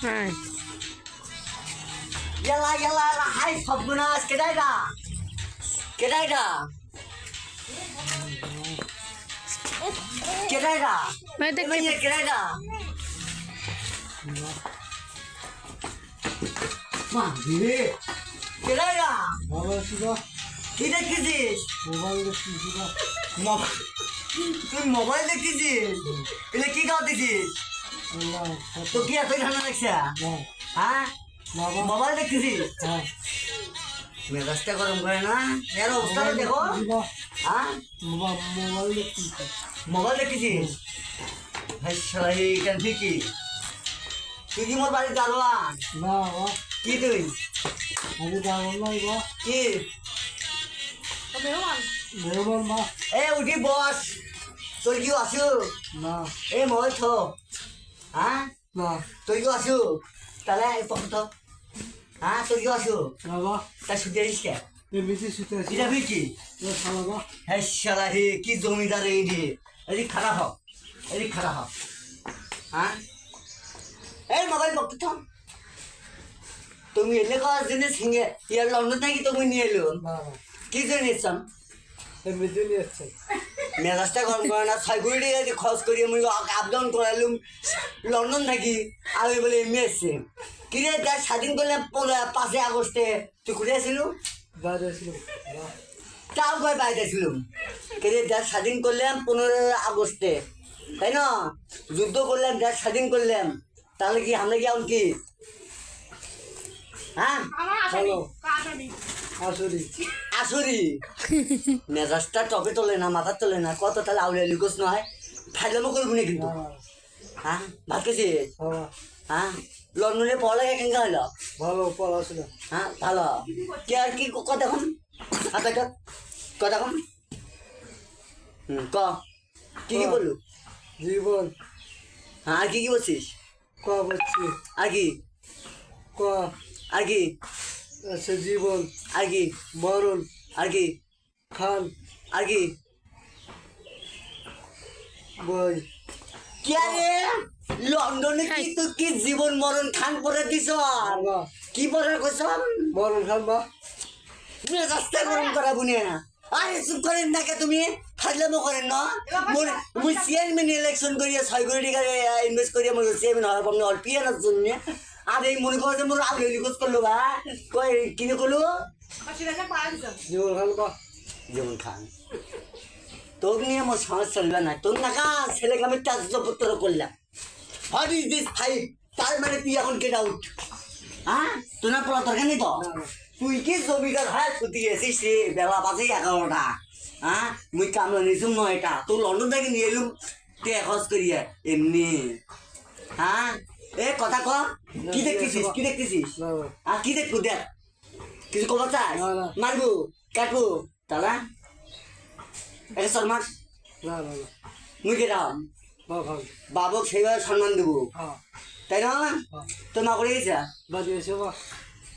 হ্যাঁ ইয়ালা ইয়ালা ইয়ালা হাই সবগুনাস কেডাইডা কেডাইডা কেডাইডা ভাই দেখ তুমি কেডাইডা মা রে কেডাইডা ভালো ছিল কি দেখছিস মোবাইল দেখতেছিল মোবাইল তুই মোবাইল দেখছিস এটা কি খাওয়াতেছিস তো কি এত ঠান্ডা লাগছে হ্যাঁ বাবা মোবাইল দেখতেছিস হ্যাঁ মেজাজটা গরম করে না এর অবস্থাটা দেখো হ্যাঁ মোবাইল দেখতেছিল মোবাইল দেখতেছিস ভাই শালা এইটা ঠিকই তুই কি মোর বাড়ির দারোয়ান না বাবা কি তুই আমি যাবো না বাবা কি মেহমান মা এ উঠি বস তোর কি আসু না এ মোবাইল থো হ্যাঁ না তোর কি আসু তাহলে পক্ষ তো হ্যাঁ তোর কি আসু বাবা তা শুতে আসিস কে এমনিতে শুতে আছি এটা বিকি বাবা হ্যাঁ শালা হে কি জমিদার এই রে এদিক খারাপ হোক এদিক খারাপ হোক হ্যাঁ এই মোবাইল পক্ষ তো তুমি এলে কাজ জিনিস হিঙে ইয়ার লন্ডন থেকে তুমি নিয়ে এলো না কি জিনিস এমনিতে নিয়ে আসছে মেজাজটা গরম করে না 6 কোটি টাকা দিয়ে খরচ করিয়ে মুই আপ ডাউন করাইলুম লন্ডন থাকি আর ওই বলে এমনি এসছে কিরে দেশ স্বাধীন করলাম 5 আগস্টে তুই ঘুরে আসিলু বাইরে ছিল তাও কয় বাইরে ছিলুম কিরে দেশ স্বাধীন করলাম 15 আগস্টে তাই না যুদ্ধ করলাম দেশ স্বাধীন করলাম তাহলে কি আমরা কি এখন কি হ্যাঁ হ্যালো আসরি আসরি মেজাজটা টপে তোলে না মাথা তোলে না কত তাহলে আউলিয়া লিখোস নয় ফাইলামও করবো না কিন্তু হ্যাঁ ভাত খেয়েছিস বাবা হ্যাঁ লন্ডনে পড়ালেখা কেন হলো ভালো পড়াশোনা হ্যাঁ ভালো কে আর কি কথা কম হাতে কথা কম ক কি কি বললু জীবন হ্যাঁ আর কি কি বলছিস ক বলছি আর কি ক আর কি আছে জীবন আর কি মরণ আর কি খান আর কি বই কি আরে লন্ডনে কি তুই কি জীবন মরণ খান পরে দিছ বাবা কি পরে কইছ মরণ খান বা মেজাজটা গরম করা বুনে আরে চুপ করেন না কে তুমি ফাজলামো করেন না মুই চেয়ারম্যান ইলেকশন করিয়া 6 কোটি টাকা ইনভেস্ট করিয়া মই চেয়ারম্যান হওয়ার পর অল্প ইয়ার জন্য আর এই মনে করো যে মোর আগে লিখোস করলো বা কই কিনে করলো জীবন খান বা যেমন খান তোর নিয়ে আমার সমাজ চলবে না তোর নাকা ছেলেকে আমি ত্যায্যপত্র করলাম হোয়াট ইজ দিস ফাইভ তার মানে তুই এখন গেট আউট হ্যাঁ তোর না পড়া দরকার নেই তো তুই কি জমিদার হয় ছুটি গেছিস রে বেলা বাজে 11টা হ্যাঁ মুই কামলা নিয়েছুম 9টা তোর লন্ডন থেকে নিয়ে এলুম খরচ করিয়া এমনি হ্যাঁ এ কথা ক কি দেখতেছিস কি দেখতেছিস আর কি দেখবো দেখ কিছু খবর চাই মারবো কাটবো তাহলে এটা শর্মা না না না মুই গেলাম বাবা বাবুক সেইভাবে সম্মান দেবো হ্যাঁ তাই না তোর মা করে গেছে বাজে এসে বা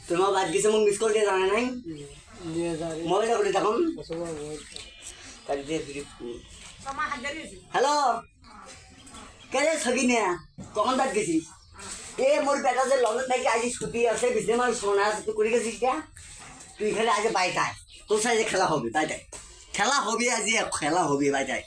তোর মা বাদ গেছে মোক মিস কল দিয়ে জানে নাই নিয়ে যা রে মোবাইলটা করে তখন সবাই কালি দিয়ে ফিরি হ্যালো কে রে ছবি নে কখন বাদ গেছিস এ মোর বেটা যে লন্ডন থেকে আজ ছুটি আছে বিজনে মানুষ সোনা আছে তুই করে গেছিস কে তুই খেলে আজ বাইটায় তোর সাথে খেলা হবে বাইটায় খেলা হবে আজ খেলা হবে বাইটায়